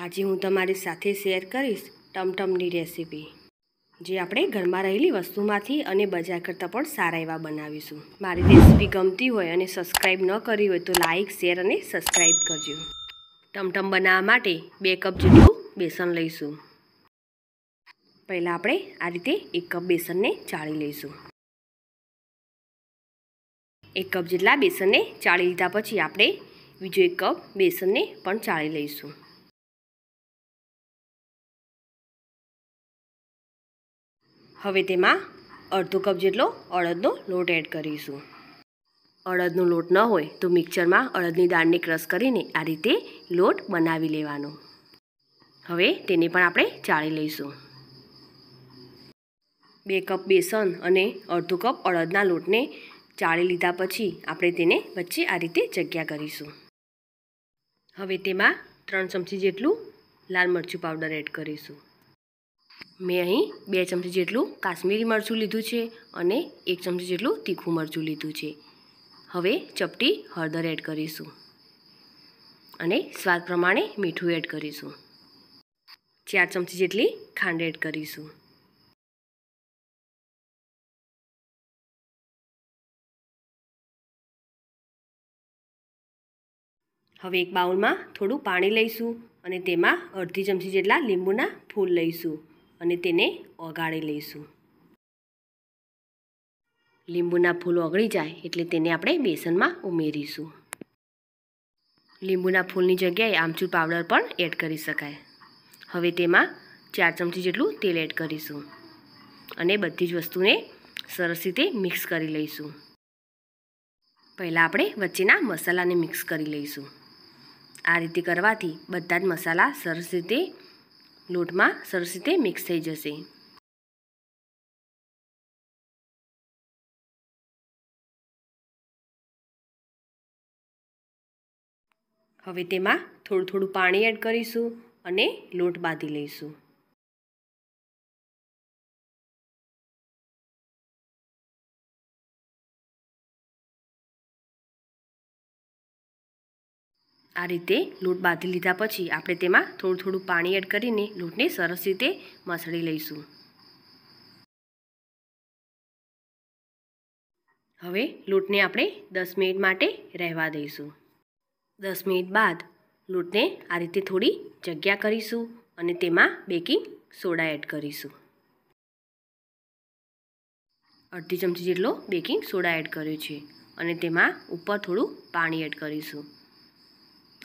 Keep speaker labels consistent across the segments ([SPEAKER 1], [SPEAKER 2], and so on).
[SPEAKER 1] આજે હું તમારી સાથે શેર કરીશ ટમટમની રેસીપી, જે આપણે ઘરમાં રહેલી વસ્તુમાંથી અને બજાર કરતાં પણ સારા એવા બનાવીશું। મારી રેસીપી ગમતી હોય અને સબસ્ક્રાઈબ ન કરી હોય તો લાઈક, શેર અને સબસ્ક્રાઈબ કરજો। ટમટમ બનાવવા માટે 2 કપ જેટલું બેસન લઈશું। પહેલાં આપણે આ રીતે 1 કપ બેસનને ચાળી લઈશું। 1 કપ જેટલા બેસનને ચાળી લીધા પછી આપણે બીજો 1 કપ બેસનને પણ ચાળી લઈશું। હવે તેમાં અડધો કપ જેટલો અડદનો લોટ એડ કરીશું। અડદનો લોટ ન હોય તો મિક્સરમાં અડદની દાળને ક્રશ કરીને આ રીતે લોટ બનાવી લેવાનો। હવે તેને પણ આપણે ચાળી લઈશું। 2 કપ બેસન અને અડધો કપ અડદના લોટને ચાળી લીધા પછી આપણે તેને વચ્ચે આ રીતે જગ્યા કરીશું। હવે તેમાં 3 ચમચી જેટલું લાલ મરચું પાવડર એડ કરીશું। મેં અહીં 2 ચમચી જેટલું કાશ્મીરી મરચું લીધું છે અને 1 ચમચી જેટલું તીખું મરચું લીધું છે। હવે ચપટી હળદર એડ કરીશું અને સ્વાદ પ્રમાણે મીઠું એડ કરીશું। 4 ચમચી જેટલી ખાંડ એડ કરીશું। હવે એક બાઉલમાં થોડું પાણી લઈશું અને તેમાં અડધી ચમચી જેટલા લીંબુના ફૂલ લઈશું અને તેને ઓગાળી લઈશું। લીંબુના ફૂલ ઓગળી જાય એટલે તેને આપણે બેસનમાં ઉમેરીશું। લીંબુના ફૂલની જગ્યાએ આમચૂર પાવડર પણ એડ કરી શકાય। હવે તેમાં 4 ચમચી જેટલું તેલ એડ કરીશું અને બધી જ વસ્તુને સરસ રીતે મિક્સ કરી લઈશું। પહેલાં આપણે વચ્ચેના મસાલાને મિક્સ કરી લઈશું। આ રીતે કરવાથી બધા જ મસાલા સરસ રીતે લોટમાં સરસ રીતે મિક્સ થઈ જશે। હવે તેમાં થોડું થોડું પાણી એડ કરીશું અને લોટ બાંધી લઈશું। આ રીતે લોટ બાંધી લીધા પછી આપણે તેમાં થોડું થોડું પાણી એડ કરીને લોટને સરસ રીતે મસળી લઈશું। હવે લોટને આપણે 10 મિનિટ માટે રહેવા દઈશું। 10 મિનિટ બાદ લોટને આ રીતે થોડી જગ્યા કરીશું અને તેમાં બેકિંગ સોડા એડ કરીશું। અડધી ચમચી જેટલો બેકિંગ સોડા એડ કર્યો છે અને તેમાં ઉપર થોડું પાણી એડ કરીશું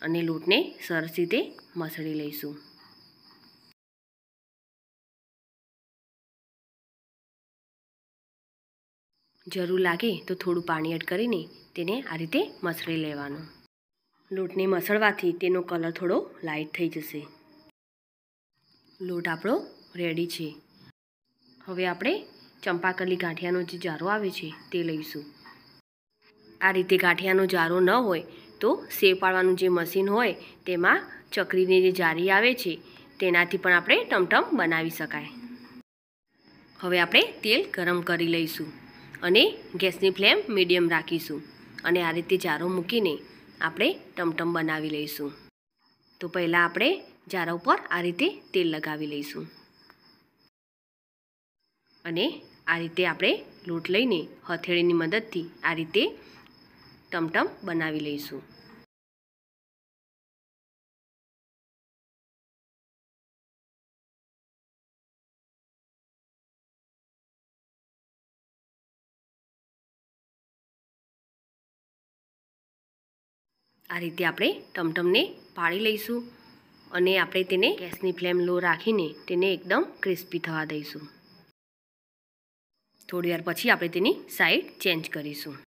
[SPEAKER 1] અને લોટને સરસ રીતે મસળી લઈશું। જરૂર લાગે તો થોડું પાણી એડ કરીને તેને આ રીતે મસળી લેવાનું। લોટને મસળવાથી તેનો કલર થોડો લાઇટ થઈ જશે। લોટ આપણો રેડી છે। હવે આપણે ચંપાકલી ગાંઠિયાનો જે જારો આવે છે તે લઈશું। આ રીતે ગાંઠિયાનો જારો ન હોય તો સેવ પાડવાનું જે મશીન હોય તેમાં ચકરીની જે જારી આવે છે તેનાથી પણ આપણે ટમટમ બનાવી શકાય। હવે આપણે તેલ ગરમ કરી લઈશું અને ગેસની ફ્લેમ મીડિયમ રાખીશું અને આ રીતે જારો મૂકીને આપણે ટમટમ બનાવી લઈશું। તો પહેલાં આપણે જારા ઉપર આ રીતે તેલ લગાવી લઈશું અને આ રીતે આપણે લોટ લઈને હથેળીની મદદથી આ રીતે ટમટમ બનાવી લઈશું। આ રીતે આપણે ટમટમને પાડી લઈશું અને આપણે તેને ગેસની ફ્લેમ લો રાખીને તેને એકદમ ક્રિસ્પી થવા દઈશું। થોડી વાર પછી આપણે તેની સાઈડ ચેન્જ કરીશું।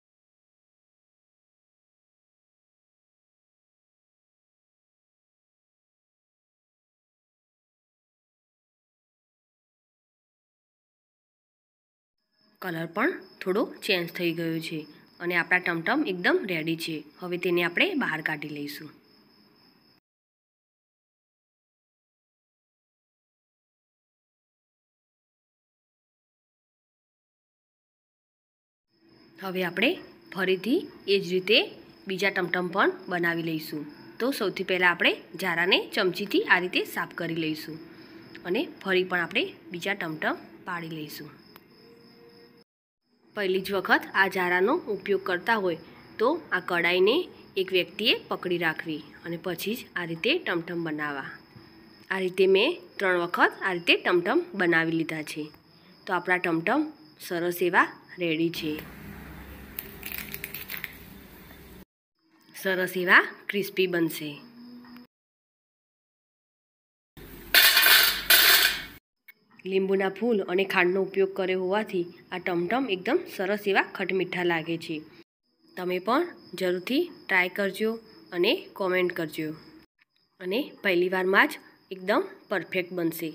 [SPEAKER 1] કલર પણ થોડો ચેન્જ થઈ ગયો છે અને આપણા ટમટમ એકદમ રેડી છે। હવે તેને આપણે બહાર કાઢી લઈશું। હવે આપણે ફરીથી એ જ રીતે બીજા ટમટમ પણ બનાવી લઈશું। તો સૌથી પહેલાં આપણે જારાને ચમચીથી આ રીતે સાફ કરી લઈશું અને ફરી પણ આપણે બીજા ટમટમ પાડી લઈશું. પહેલી જ વખત આ જારાનો ઉપયોગ કરતા હોય તો આ કડાઈને એક વ્યક્તિએ પકડી રાખવી અને પછી જ આ રીતે ટમટમ બનાવવા. આ રીતે મેં 3 વખત આ રીતે ટમટમ બનાવી લીધા છે. તો આપણા ટમટમ સરસ એવા રેડી છે. સરસ એવા ક્રિસ્પી બનશે. લીંબુના ફૂલ અને ખાંડનો ઉપયોગ કર્યો હોવાથી આ ટમટમ એકદમ સરસ એવા ખટમીઠા લાગે છે. તમે પણ જરૂરથી ટ્રાય કરજો અને કોમેન્ટ કરજો. અને પહેલીવારમાં જ એકદમ પરફેક્ટ બનશે.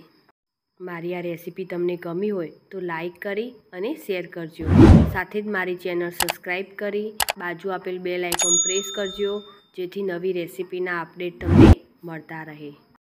[SPEAKER 1] મારી આ રેસીપી તમને ગમી હોય તો લાઈક કરી અને શેર કરજો. સાથે જ મારી ચેનલ સબસ્ક્રાઈબ કરી બાજુ આપેલ બેલ આઇકોન પ્રેસ કરજો જેથી નવી રેસીપીના અપડેટ તમને મળતા રહે.